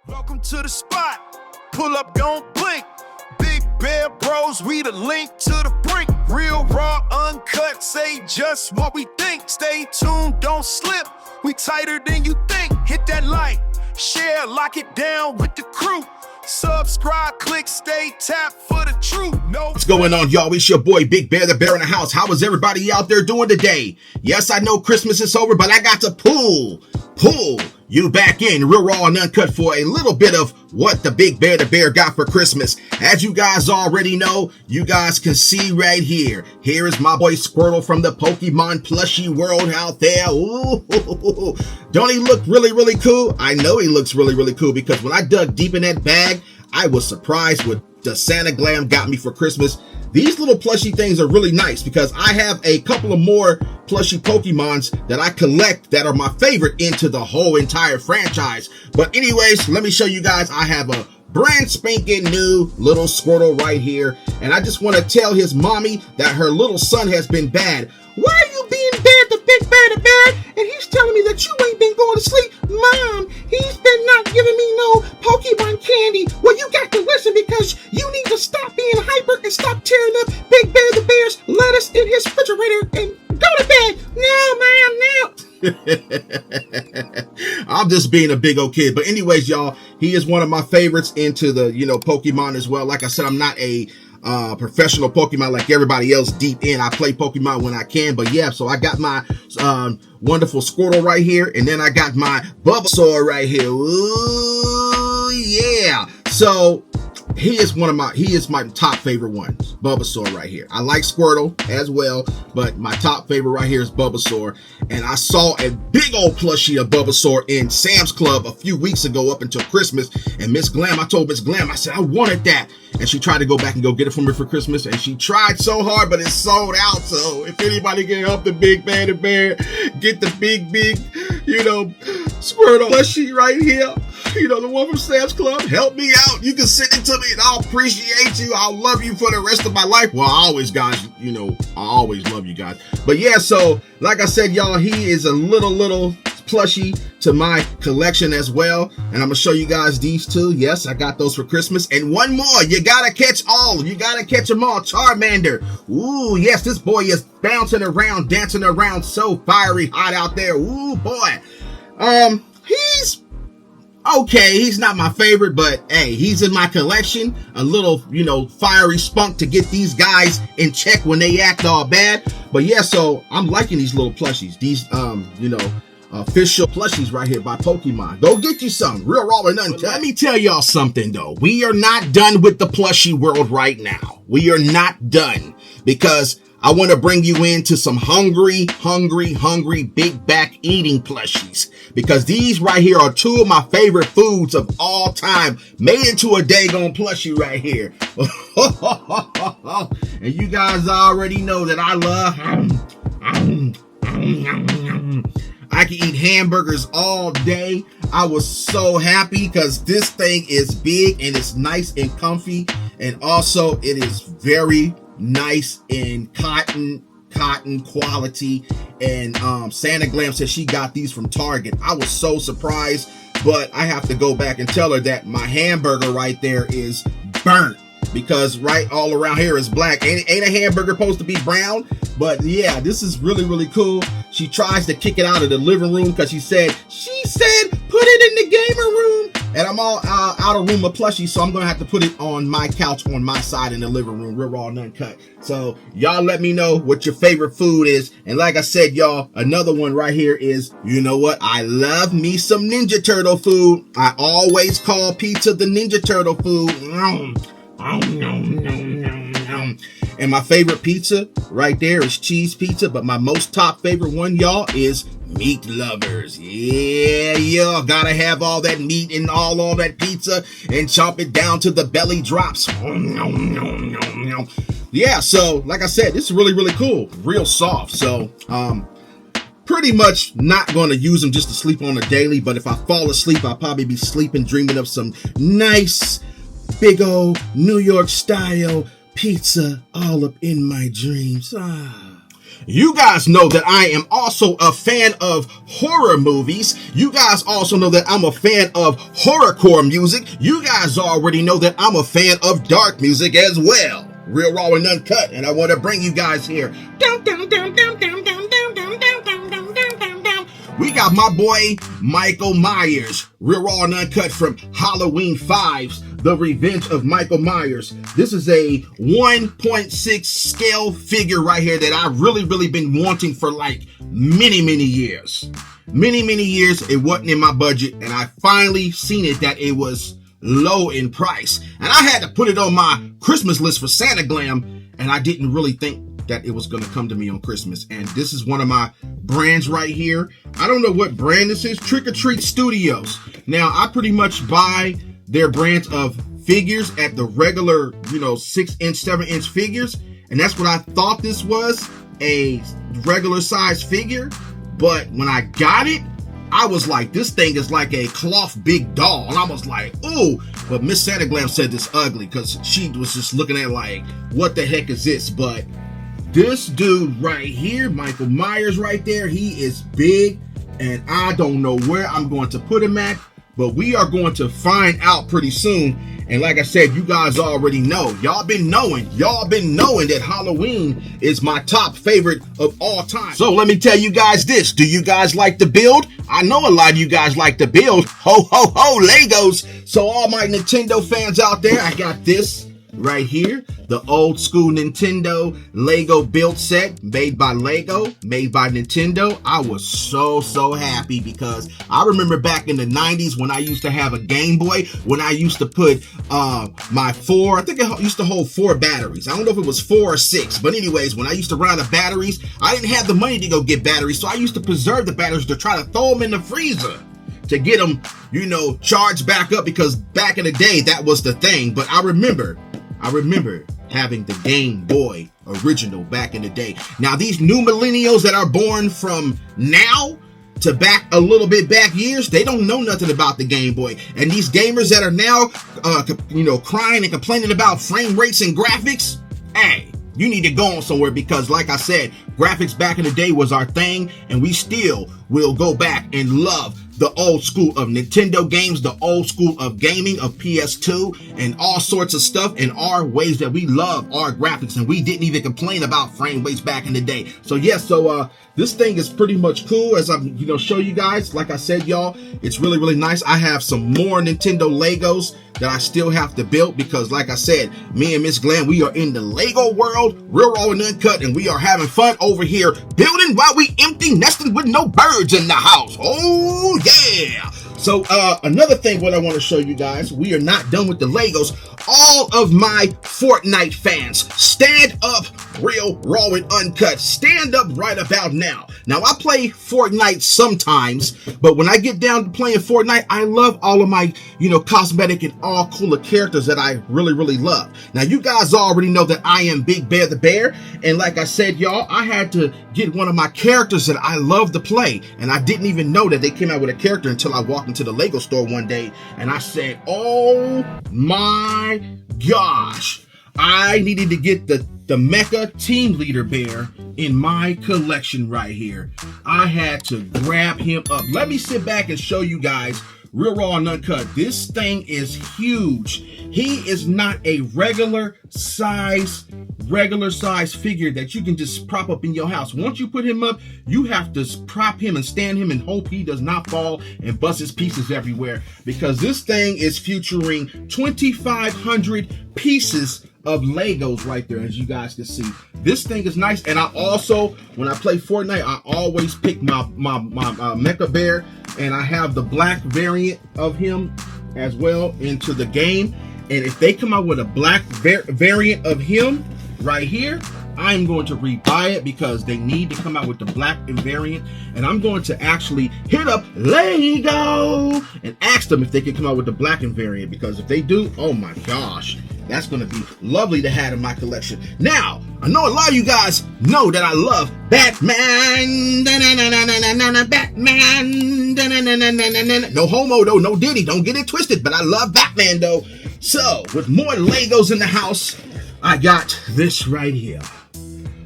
Welcome to the spot. Pull up, gon' blink. Big Bear Bros, we the link to the brink. Real, raw, uncut, say just what we think. Stay tuned, don't slip. We tighter than you think. Hit that like, share, lock it down with the crew. Subscribe, click, stay tapped for the truth. What's going on, y'all? It's your boy Big Bear the Bear in the house. How is everybody out there doing today? Yes, I know Christmas is over, but I got to pull you back in real raw and uncut for a little bit of what the Big Bear the Bear got for Christmas. As you guys already know, you guys can see right here. Here is my boy Squirtle from the Pokemon plushie world out there. Ooh, don't he look really, really cool? I know he looks really, really cool because when I dug deep in that bag, I was surprised with the Santa Glam got me for Christmas. These little plushie things are really nice because I have a couple of more plushie Pokemons that I collect that are my favorite into the whole entire franchise. But anyways, let me show you guys. I have a brand spanking new little Squirtle right here. And I just want to tell his mommy that her little son has been bad. Why are you being bad to Big Bear the Bear? And he's telling me that you ain't been going to sleep. Mom, he's been not giving me no Pokemon candy. Well, you got to listen because you need to stop being hyper and stop tearing up Big Bear the Bear's lettuce in his refrigerator and go to bed. No, Mom, no. I'm just being a big old kid. But anyways, y'all, he is one of my favorites into the, Pokemon as well. Like I said, I'm not a professional Pokemon like everybody else deep in. I play Pokemon when I can, but yeah, so I got my wonderful Squirtle right here, and then I got my Bulbasaur right here. Ooh, yeah. So he is my top favorite ones, Bulbasaur right here. I like Squirtle as well, but my top favorite right here is Bulbasaur. And I saw a big old plushie of Bulbasaur in Sam's Club a few weeks ago up until Christmas. And I told Miss Glam, I said, I wanted that. And she tried to go back and go get it for me for Christmas. And she tried so hard, but it's sold out. So if anybody can help the Big Bear the Bear get the big, Squirtle plushie right here, the one from Sam's Club, help me out. You can send it to me and I'll appreciate you. I'll love you for the rest of my life. Well, I always love you guys. But yeah, so like I said, y'all, he is a little plushie to my collection as well. And I'm going to show you guys these two. Yes, I got those for Christmas. And one more. You got to catch all. You got to catch them all. Charmander. Ooh, yes, this boy is bouncing around, dancing around, so fiery hot out there. Ooh, boy. He's okay. He's not my favorite, but hey, he's in my collection. A little, fiery spunk to get these guys in check when they act all bad. But yeah, so I'm liking these little plushies. These, official plushies right here by Pokemon. Go get you some. Real raw and uncut. Let me tell y'all something though. We are not done with the plushie world right now. We are not done because I want to bring you into some hungry big back eating plushies because these right here are two of my favorite foods of all time made into a daggone plushie right here. And you guys already know that I love I can eat hamburgers all day. I was so happy because this thing is big and it's nice and comfy. And also it is very nice in cotton quality. And Santa Glam said she got these from Target. I was so surprised, but I have to go back and tell her that my hamburger right there is burnt. Because right all around here is black. Ain't a hamburger supposed to be brown? But yeah, this is really, really cool. She tries to kick it out of the living room because she said, put it in the gamer room. And I'm all out of room of plushies, so I'm going to have to put it on my couch on my side in the living room, real raw and uncut. So y'all let me know what your favorite food is. And like I said, y'all, another one right here is, you know what? I love me some Ninja Turtle food. I always call pizza the Ninja Turtle food. And my favorite pizza right there is cheese pizza, but my most top favorite one, y'all, is meat lovers. Yeah, y'all gotta have all that meat in all that pizza and chomp it down to the belly drops. Yeah, so like I said, this is really, really cool. Real soft. So, pretty much not going to use them just to sleep on a daily, but if I fall asleep, I'll probably be sleeping, dreaming of some nice big old New York style pizza all up in my dreams. You guys know that I am also a fan of horror movies. You guys also know that I'm a fan of horrorcore music. You guys already know that I'm a fan of dark music as well. Real, raw, and uncut. And I want to bring you guys here. We got my boy Michael Myers, Real, Raw, and Uncut from Halloween 5's The Revenge of Michael Myers. This is a 1.6 scale figure right here that I've really been wanting for like many years. Many years. It wasn't in my budget, and I finally seen it that it was low in price. And I had to put it on my Christmas list for Santa Glam, and I didn't really think that it was going to come to me on Christmas. And this is one of my brands right here. I don't know what brand this is. Trick or Treat Studios. Now, I pretty much buy their brands of figures at the regular, 6-inch, 7-inch figures. And that's what I thought this was, a regular size figure. But when I got it, I was like, this thing is like a cloth big doll. And I was like, ooh. But Miss Santa Glam said this ugly because she was just looking at it like, what the heck is this? But this dude right here, Michael Myers right there, he is big, and I don't know where I'm going to put him at, but we are going to find out pretty soon. And like I said, you guys already know. Y'all been knowing that Halloween is my top favorite of all time. So let me tell you guys this. Do you guys like to build? I know a lot of you guys like to build. Ho, ho, ho, Legos. So all my Nintendo fans out there, I got this right here, the old school Nintendo Lego build set made by Lego, made by Nintendo. I was so happy because I remember back in the 90s when I used to have a Game Boy, when I used to put my I think it used to hold 4 batteries. I don't know if it was 4 or 6, but anyways, when I used to run out of batteries, I didn't have the money to go get batteries, so I used to preserve the batteries to try to throw them in the freezer to get them, charged back up, because back in the day, that was the thing. But I remember having the Game Boy original back in the day. Now, these new millennials that are born from now to back a little bit back years, they don't know nothing about the Game Boy. And these gamers that are now, crying and complaining about frame rates and graphics, hey, you need to go on somewhere, because like I said, graphics back in the day was our thing, and we still will go back and love the old school of Nintendo games, the old school of gaming, of PS2, and all sorts of stuff, and our ways that we love our graphics, and we didn't even complain about frame rates back in the day. So yes, this thing is pretty much cool, as I'm show you guys. Like I said, y'all, it's really nice. I have some more Nintendo Legos that I still have to build, because like I said, me and Miss Glam, we are in the Lego world, real, raw, and uncut, and we are having fun over here building while we empty nesting with no birds in the house. Oh yeah. So another thing what I want to show you guys, we are not done with the Legos. All of my Fortnite fans, stand up, real, raw, and uncut. Stand up right about now. Now, I play Fortnite sometimes, but when I get down to playing Fortnite, I love all of my, cosmetic and all cooler characters that I really love. Now, you guys already know that I am Big Bear the Bear, and like I said, y'all, I had to get one of my characters that I love to play, and I didn't even know that they came out with a character until I walked into the Lego store one day, and I said, oh my gosh, I needed to get the Mecha Team Leader Bear in my collection right here. I had to grab him up. Let me sit back and show you guys, real, raw, and uncut. This thing is huge. He is not a regular size figure that you can just prop up in your house. Once you put him up, you have to prop him and stand him and hope he does not fall and bust his pieces everywhere, because this thing is featuring 2,500 pieces of Legos right there, as you guys can see. This thing is nice. And I also, when I play Fortnite, I always pick my Mecha Bear, and I have the black variant of him as well into the game. And if they come out with a black variant of him right here, I'm going to rebuy it, because they need to come out with the black variant. And I'm going to actually hit up Lego and ask them if they can come out with the black variant, because if they do, oh my gosh, that's going to be lovely to have in my collection. Now, I know a lot of you guys know that I love Batman. Batman. No homo though, no Diddy, don't get it twisted, but I love Batman though. So, with more Legos in the house, I got this right here.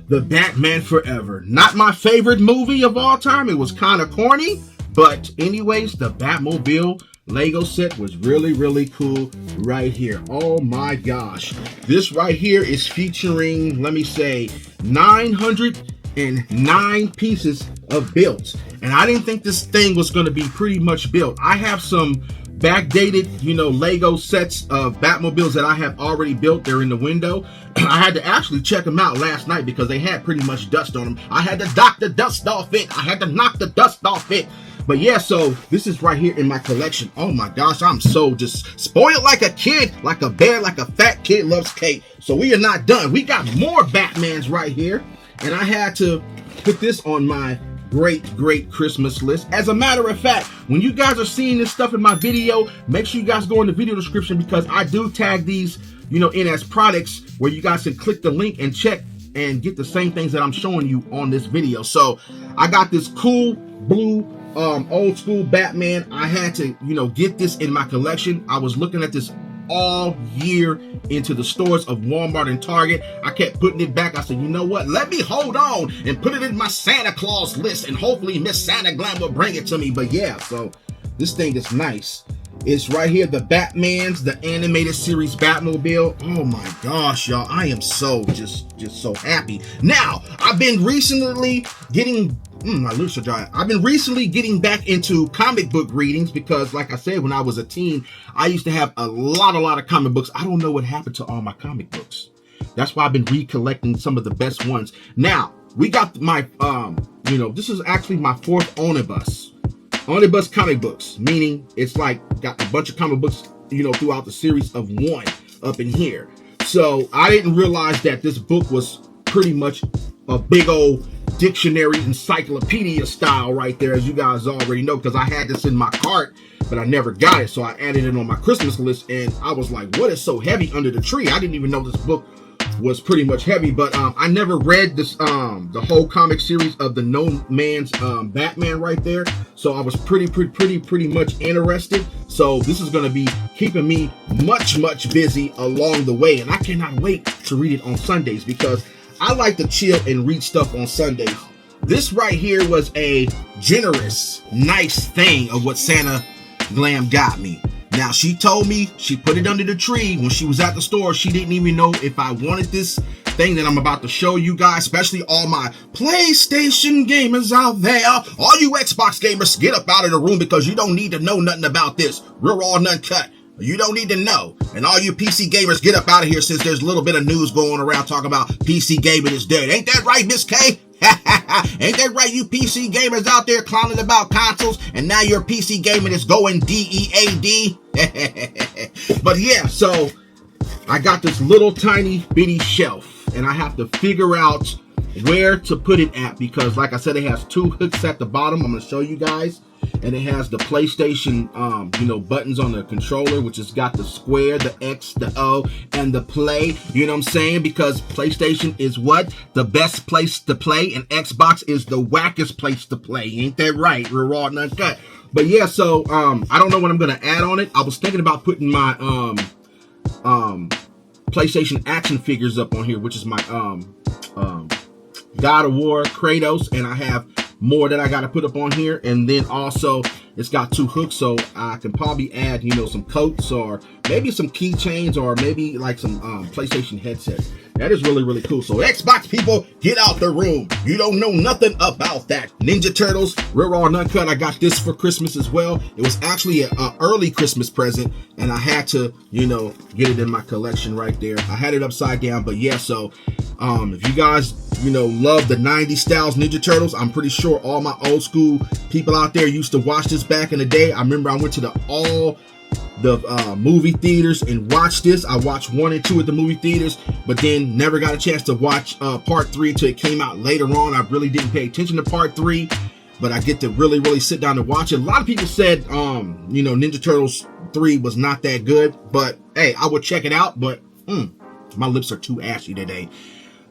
The Batman Forever. Not my favorite movie of all time. It was kind of corny. But anyways, the Batmobile Lego set was really, really cool right here. Oh my gosh. This right here is featuring, let me say, 909 pieces of built. And I didn't think this thing was going to be pretty much built. I have some backdated, Lego sets of Batmobiles that I have already built. They're in the window. I had to actually check them out last night because they had pretty much dust on them. I had to knock the dust off it. But yeah, so this is right here in my collection. Oh my gosh, I'm so just spoiled like a kid, like a bear, like a fat kid loves cake. So we are not done. We got more Batmans right here. And I had to put this on my great Christmas list. As a matter of fact, when you guys are seeing this stuff in my video, make sure you guys go in the video description because I do tag these, in as products where you guys can click the link and check and get the same things that I'm showing you on this video. So I got this cool blue old school Batman. I had to, get this in my collection. I was looking at this all year into the stores of Walmart and Target. I kept putting it back. I said, you know what? Let me hold on and put it in my Santa Claus list, and hopefully Miss Santa Glam will bring it to me. But yeah, so this thing is nice. It's right here, the Batmans, the animated series Batmobile. Oh my gosh, y'all. I am so just so happy. Now, I've been recently getting my lips are dry. I've been recently getting back into comic book readings because, like I said, when I was a teen, I used to have a lot of comic books. I don't know what happened to all my comic books. That's why I've been recollecting some of the best ones. Now, we got my, this is actually my fourth omnibus comic books, meaning it's like got a bunch of comic books, throughout the series of one up in here. So I didn't realize that this book was pretty much a big old dictionary encyclopedia style right there, as you guys already know, because I had this in my cart, but I never got it. So I added it on my Christmas list, and I was like, what is so heavy under the tree? I didn't even know this book was pretty much heavy, but I never read this the whole comic series of the No Man's Batman right there. So I was pretty much interested. So this is going to be keeping me much busy along the way, and I cannot wait to read it on Sundays because I like to chill and read stuff on Sundays. This right here was a generous, nice thing of what Santa Glam got me. Now, she told me she put it under the tree when she was at the store. She didn't even know if I wanted this thing that I'm about to show you guys, especially all my PlayStation gamers out there. All you Xbox gamers, get up out of the room because you don't need to know nothing about this. Real raw, uncut. You don't need to know. And all you PC gamers, get up out of here since there's a little bit of news going around talking about PC gaming is dead. Ain't that right, Miss K? Ain't that right, you PC gamers out there clowning about consoles, and now your PC gaming is going DEAD? But yeah, so I got this little tiny bitty shelf, and I have to figure out where to put it at because, like I said, it has two hooks at the bottom. I'm going to show you guys. And it has the PlayStation, buttons on the controller, which has got the square, the X, the O, and the play. You know what I'm saying? Because PlayStation is what? The best place to play, and Xbox is the wackest place to play. Ain't that right? We're raw and uncut. But yeah, so I don't know what I'm gonna add on it. I was thinking about putting my PlayStation action figures up on here, which is my God of War Kratos, and I have more that I got to put up on here. And then also it's got two hooks, so I can probably add some coats or maybe some keychains or maybe like some PlayStation headsets. That is really cool. So Xbox people, get out the room. You don't know nothing about that. Ninja Turtles, Real Raw and Uncut. I got this for Christmas as well. It was actually an early Christmas present, and I had to, get it in my collection right there. I had it upside down, but yeah, so if you guys, love the 90s styles Ninja Turtles, I'm pretty sure all my old school people out there used to watch this back in the day. I remember I went to the movie theaters and watched this. I watched 1 and 2 at the movie theaters, but then never got a chance to watch part 3 until it came out later on. I really didn't pay attention to part 3, but I get to really sit down and watch it. A lot of people said, Ninja Turtles 3 was not that good, but hey, I would check it out, but my lips are too ashy today.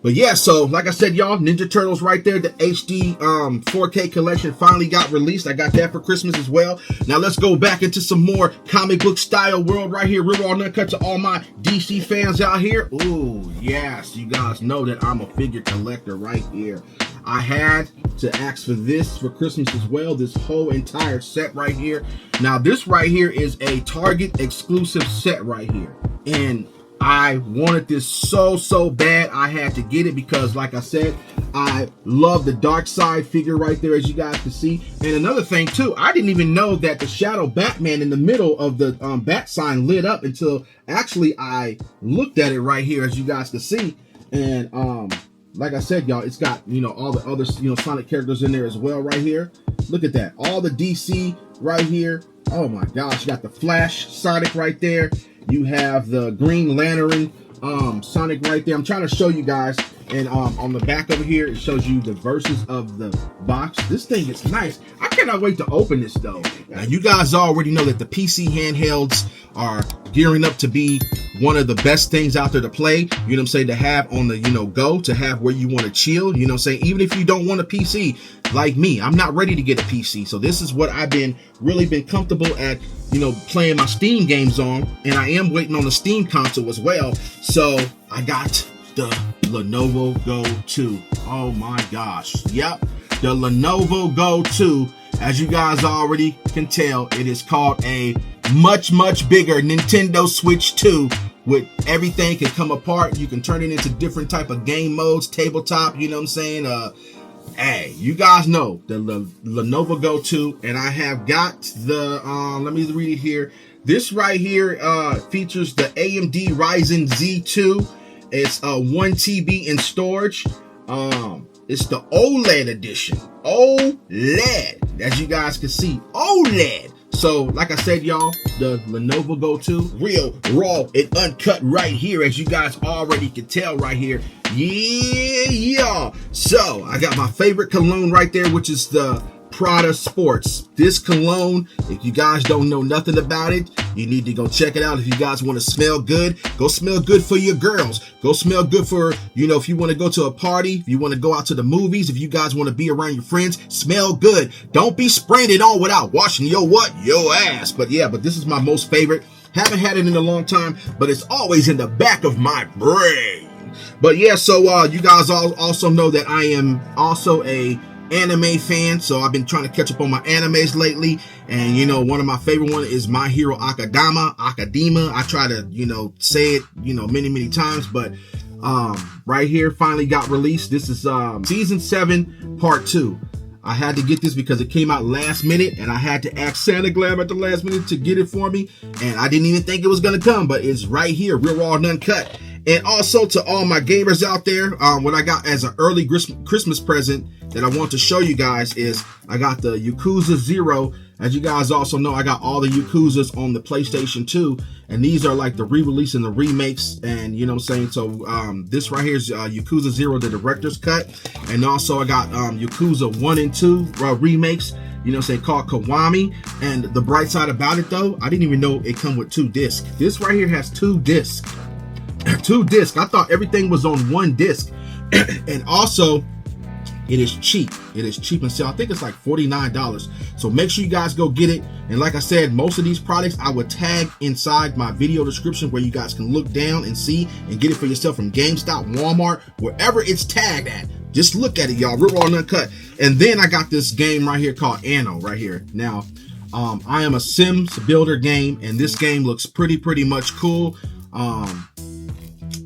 But yeah, so like I said, y'all, Ninja Turtles right there, the HD 4K collection finally got released. I got that for Christmas as well. Now let's go back into some more comic book style world right here. Real Raw Uncut to all my DC fans out here. Ooh, yes, you guys know that I'm a figure collector right here. I had to ask for this for Christmas as well, this whole entire set right here. Now this right here is a Target exclusive set right here. And I wanted this so bad. I had to get it because, like I said, I love the Dark Side figure right there, as you guys can see. And another thing too, I didn't even know that the Shadow Batman in the middle of the bat sign lit up until actually I looked at it right here, as you guys can see. And like I said, y'all, it's got, you know, all the other, you know, Sonic characters in there as well right here. Look at that, all the DC right here. Oh my gosh, you got the Flash Sonic right there. You have the Green Lantern Sonic right there. I'm trying to show you guys, and on the back over here it shows you the verses of the box. This thing is nice. I cannot wait to open this though. Now you guys already know that the PC handhelds are gearing up to be one of the best things out there to play, you know what I'm saying, to have on the, you know, go, to have where you want to chill, you know what I'm saying. Even if you don't want a PC like me, I'm not ready to get a PC, so this is what I've been really been comfortable at, you know, playing my Steam games on, and I am waiting on the Steam console as well. So I got the Lenovo Go 2. Oh my gosh, yep, the Lenovo Go 2. As you guys already can tell, it is called a much bigger Nintendo Switch 2, with everything can come apart. You can turn it into different type of game modes, tabletop, you know what I'm saying. Hey, you guys know the Lenovo Go 2, and I have got the let me read it here. This right here features the AMD Ryzen Z2. It's 1 TB in storage. It's the OLED edition. OLED, as you guys can see, OLED. So, like I said, y'all, the Lenovo Go 2, real, raw, and uncut right here, as you guys already can tell right here. Yeah. So, I got my favorite cologne right there, which is the Prada Sports. This cologne, if you guys don't know nothing about it, you need to go check it out. If you guys want to smell good, go smell good for your girls. Go smell good for, you know, if you want to go to a party, if you want to go out to the movies, if you guys want to be around your friends, smell good. Don't be spraying it on without washing your ass. But yeah, but this is my most favorite. Haven't had it in a long time, but it's always in the back of my brain. But yeah, so you guys also know that I am also a anime fan, so I've been trying to catch up on my animes lately, and you know, one of my favorite one is My Hero Academia. I try to, you know, say it, you know, many times, but right here finally got released. This is season 7 part 2. I had to get this because it came out last minute, and I had to ask Santa Glab at the last minute to get it for me, and I didn't even think it was gonna come, but it's right here, real raw and uncut. And also to all my gamers out there, what I got as an early Christmas present that I want to show you guys is I got the Yakuza 0. As you guys also know, I got all the Yakuzas on the PlayStation 2, and these are like the re-release and the remakes, and you know what I'm saying. So this right here is Yakuza 0, the director's cut, and also I got Yakuza 1 and 2 remakes, you know what I'm saying, called Kiwami. And the bright side about it though, I didn't even know it come with 2 discs. This right here has 2 discs. 2 discs. I thought everything was on 1 disc. And also, it is cheap. It is cheap and sale. I think it's like $49. So make sure you guys go get it. And like I said, most of these products I would tag inside my video description, where you guys can look down and see and get it for yourself from GameStop, Walmart, wherever it's tagged at. Just look at it, y'all. Real raw and uncut. And then I got this game right here called Anno right here. Now, I am a Sims builder game, and this game looks pretty much cool.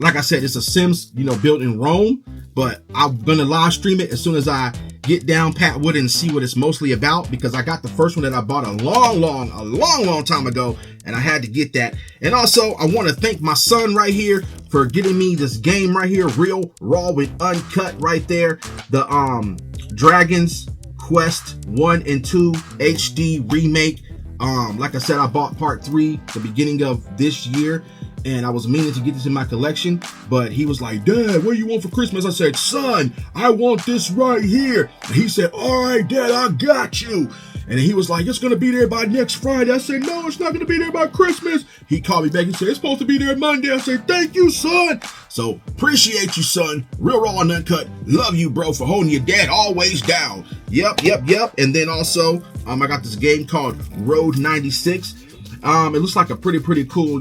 Like I said, it's a Sims, you know, built in Rome, but I'm gonna live stream it as soon as I get down pat with it and see what it's mostly about, because I got the first one that I bought a long time ago, and I had to get that. And also, I want to thank my son right here for getting me this game right here, real raw and uncut right there, the Dragon's Quest 1 and 2 HD remake. Like I said, I bought part 3 the beginning of this year, and I was meaning to get this in my collection, but he was like, Dad, what do you want for Christmas? I said, son, I want this right here. And he said, all right, Dad, I got you. And then he was like, it's going to be there by next Friday. I said, no, it's not going to be there by Christmas. He called me back and said, it's supposed to be there Monday. I said, thank you, son. So appreciate you, son. Real raw and uncut. Love you, bro, for holding your dad always down. Yep. And then also, I got this game called Road 96. It looks like a pretty cool,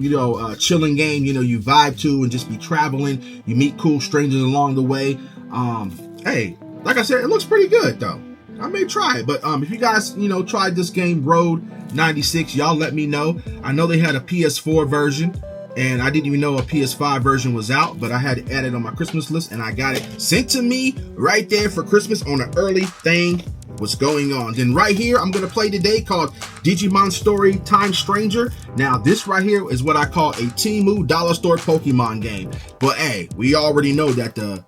chilling game, you vibe to and just be traveling. You meet cool strangers along the way. Hey, like I said, it looks pretty good though. I may try it, but if you guys, tried this game, Road 96, y'all let me know. I know they had a PS4 version, and I didn't even know a PS5 version was out, but I had to add it on my Christmas list, and I got it sent to me right there for Christmas on an early thing. What's going on? Then right here, I'm going to play today called Digimon Story Time Stranger. Now, this right here is what I call a Temu Dollar Store Pokemon game. But hey, we already know that the,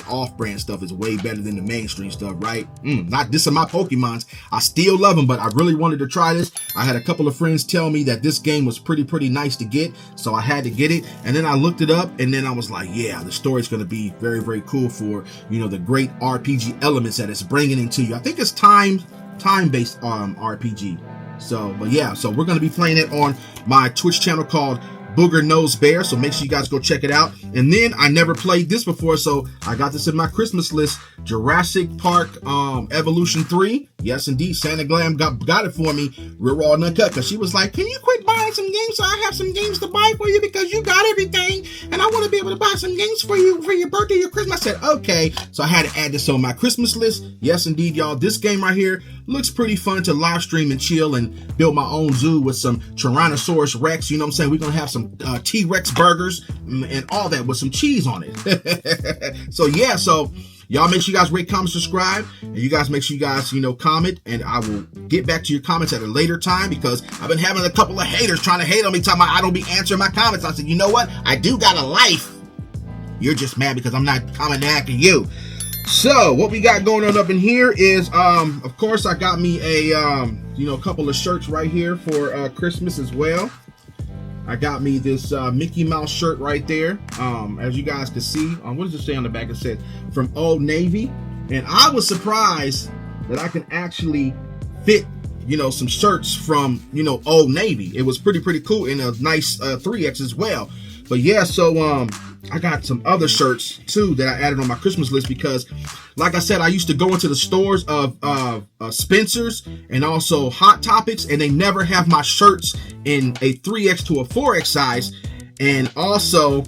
off-brand stuff is way better than the mainstream stuff, right? Not dissing my Pokemons. I still love them, but I really wanted to try this. I had a couple of friends tell me that this game was pretty nice to get, so I had to get it. And then I looked it up, and then I was like, yeah, the story's going to be very cool for, the great RPG elements that it's bringing into you. I think it's time-based RPG. So, but yeah, so we're going to be playing it on my Twitch channel called Booger Nose Bear, so make sure you guys go check it out. And then I never played this before, so I got this in my Christmas list, Jurassic Park Evolution 3. Yes, indeed, Santa Glam got it for me, real raw and uncut, because she was like, can you quit buying some games so I have some games to buy for you, because you got everything, and I want to be able to buy some games for you for your birthday, your Christmas. I said, okay, so I had to add this on my Christmas list. Yes, indeed, y'all, this game right here looks pretty fun to live stream and chill and build my own zoo with some Tyrannosaurus Rex, you know what I'm saying? We're going to have some T-Rex burgers and all that with some cheese on it. So yeah, so y'all make sure you guys rate, comment, subscribe, and you guys make sure you guys, comment, and I will get back to your comments at a later time, because I've been having a couple of haters trying to hate on me, talking about I don't be answering my comments. I said, you know what? I do got a life. You're just mad because I'm not commenting after you. So what we got going on up in here is, of course, I got me a, couple of shirts right here for Christmas as well. I got me this Mickey Mouse shirt right there. As you guys can see, what does it say on the back? It said from Old Navy. And I was surprised that I can actually fit, some shirts from, Old Navy. It was pretty cool, and a nice 3X as well. But yeah, so I got some other shirts too that I added on my Christmas list, because like I said, I used to go into the stores of Spencer's and also Hot Topics, and they never have my shirts in a 3X to a 4X size. And also,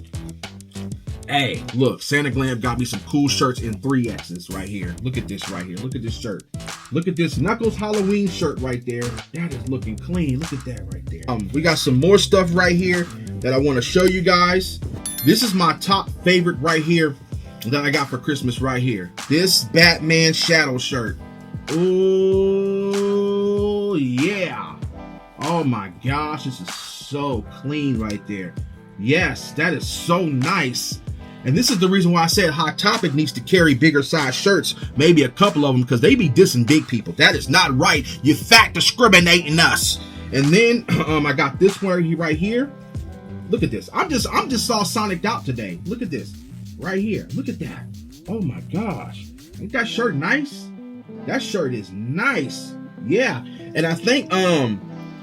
hey, look, Santa Glam got me some cool shirts in 3Xs right here. Look at this right here. Look at this shirt. Look at this Knuckles Halloween shirt right there. That is looking clean. Look at that right there. We got some more stuff right here that I want to show you guys. This is my top favorite right here that I got for Christmas right here. This Batman Shadow shirt. Oh, yeah. Oh my gosh, this is so clean right there. Yes, that is so nice. And this is the reason why I said Hot Topic needs to carry bigger size shirts, maybe a couple of them, because they be dissing big people. That is not right. You fat discriminating us. And then I got this one right here. Look at this. I'm just all Sonic out today. Look at this right here. Look at that. Oh my gosh. Ain't that shirt nice? That shirt is nice. Yeah. And I think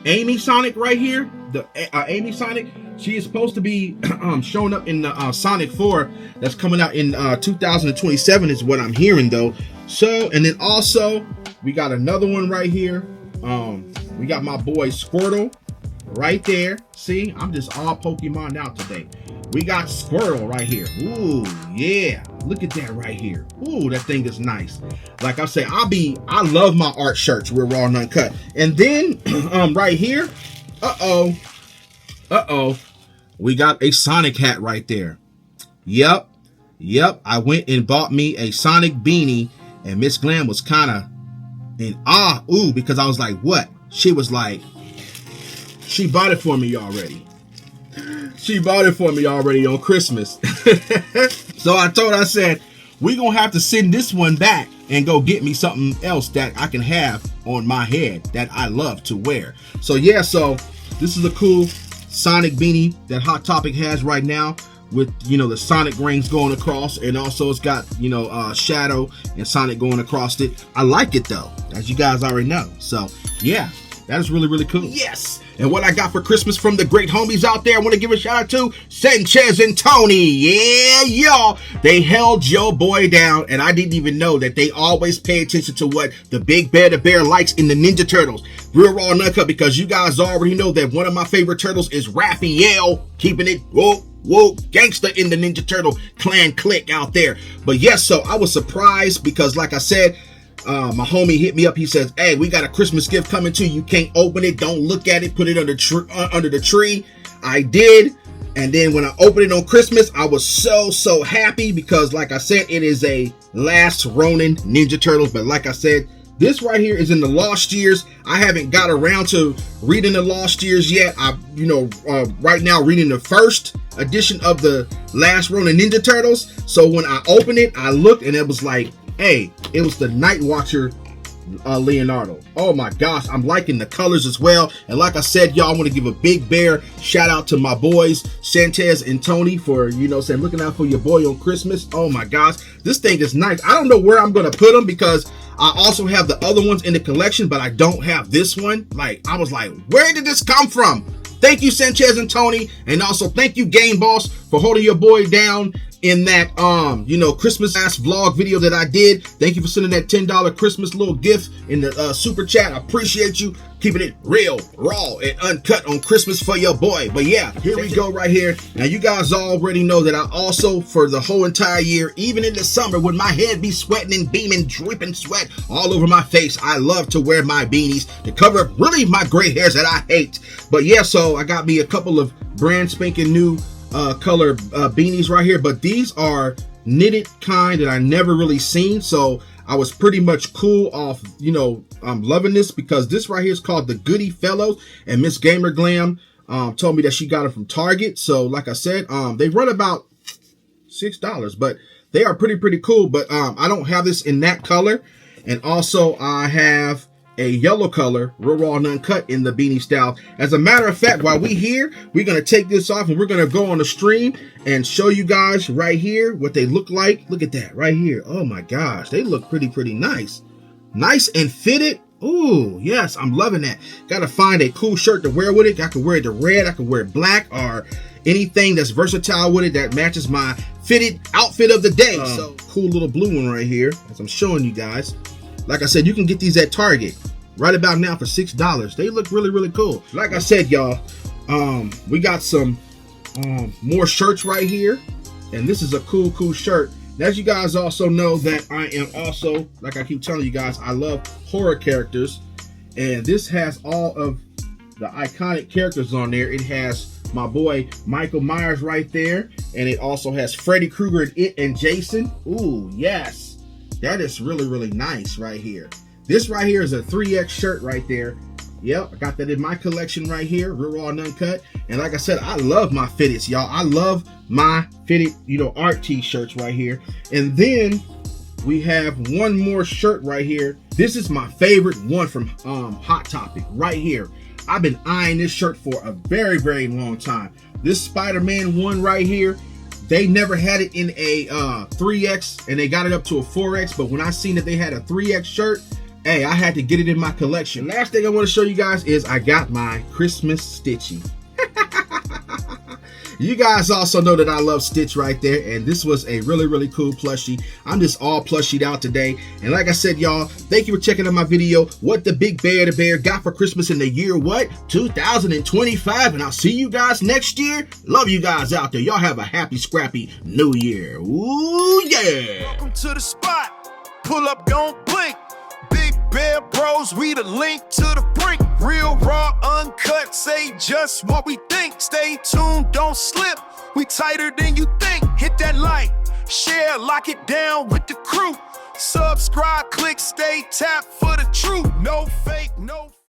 Amy Sonic right here, the Amy Sonic, she is supposed to be showing up in the Sonic 4 that's coming out in 2027 is what I'm hearing though. So, and then also we got another one right here. We got my boy Squirtle right there. See, I'm just all Pokemon out today. We got Squirtle right here. Ooh, yeah. Look at that right here. Ooh, that thing is nice. Like I say, I love my art shirts. We're raw and uncut. And then right here, we got a Sonic hat right there. Yep. I went and bought me a Sonic beanie, and Miss Glam was kind of in ooh, because I was like, what? She was like, she bought it for me already. She bought it for me already on Christmas. So I told her, I said, we're going to have to send this one back and go get me something else that I can have on my head that I love to wear. So yeah, so this is a cool Sonic beanie that Hot Topic has right now. with, you know, the Sonic rings going across, and also it's got, you know, Shadow and Sonic going across it. I like it though, as you guys already know. So yeah, that is really, really cool. Yes. And what I got for Christmas from the great homies out there, I want to give a shout out to Sanchez and Tony. Yeah, y'all. They held your boy down, and I didn't even know that they always pay attention to what the Big Bear the Bear likes in the Ninja Turtles. Real Raw and Uncut, because you guys already know that one of my favorite turtles is Raphael, keeping it whoa, gangster in the Ninja Turtle clan clique out there. But yes, so I was surprised because, like I said, my homie hit me up. He says, hey, we got a Christmas gift coming to you. You can't open it. Don't look at it. Put it under the tree. I did. And then when I opened it on Christmas, I was so happy because, like I said, it is a Last Ronin Ninja Turtles. But like I said, this right here is in the Lost Years. I haven't got around to reading the Lost Years yet. Right now reading the first edition of the Last Ronin Ninja Turtles. So when I opened it, I looked and it was like, hey, it was the Night Watcher Leonardo. Oh my gosh, I'm liking the colors as well. And like I said, y'all, I want to give a Big Bear shout out to my boys Sanchez and Tony for, you know, saying looking out for your boy on Christmas. Oh my gosh, this thing is nice. I don't know where I'm gonna put them because I also have the other ones in the collection, but I don't have this one. Like, I was like, where did this come from? Thank you, Sanchez and Tony, and also thank you, Game Boss, for holding your boy down in that Christmas ass vlog video that I did. Thank you for sending that $10 Christmas little gift in the super chat. I appreciate you keeping it real, raw, and uncut on Christmas for your boy. But yeah, here we go right here. Now you guys already know that I also, for the whole entire year, even in the summer when my head be sweating and beaming, dripping sweat all over my face, I love to wear my beanies to cover up really my gray hairs that I hate. But yeah, so I got me a couple of brand spanking new color beanies right here, but these are knitted kind that I never really seen, so I was pretty much cool off, you know, I'm loving this because this right here is called the Goody Fellows, and Miss Gamer Glam told me that she got it from Target. So like I said, they run about $6, but they are pretty cool. But I don't have this in that color, and also I have a yellow color, real raw and uncut in the beanie style. As a matter of fact, while we here, we're going to take this off and we're going to go on the stream and show you guys right here what they look like. Look at that right here. Oh my gosh, they look pretty nice. Nice and fitted. Ooh, yes, I'm loving that. Got to find a cool shirt to wear with it. I can wear it to red, I can wear it black, or anything that's versatile with it that matches my fitted outfit of the day. So cool little blue one right here, as I'm showing you guys. Like I said, you can get these at Target right about now for $6. They look really cool. Like I said, y'all, we got some more shirts right here, and this is a cool shirt. And as you guys also know that I am also, like I keep telling you guys, I love horror characters, and this has all of the iconic characters on there. It has my boy Michael Myers right there, and it also has Freddy Krueger and It and Jason. Ooh, yes. That is really nice right here. This right here is a 3X shirt right there. Yep, I got that in my collection right here, real raw and uncut. And like I said, I love my fitteds, y'all. I love my fitted, art t-shirts right here. And then we have one more shirt right here. This is my favorite one from Hot Topic right here. I've been eyeing this shirt for a very long time. This Spider-Man one right here. They never had it in a 3X, and they got it up to a 4X. But when I seen that they had a 3X shirt, hey, I had to get it in my collection. Last thing I want to show you guys is I got my Christmas Stitchy. You guys also know that I love Stitch right there, and this was a really cool plushie. I'm just all plushied out today. And like I said, y'all, thank you for checking out my video, what the Big Bear the Bear got for Christmas in the year, 2025. And I'll see you guys next year. Love you guys out there. Y'all have a happy, scrappy new year. Ooh, yeah. Welcome to the spot. Pull up, don't blink. Big Bear Bros, we the link to the brink. Real, raw, uncut, say just what we think. Stay tuned, don't slip. We tighter than you think. Hit that like, share, lock it down with the crew. Subscribe, click, stay tapped for the truth. No fake, no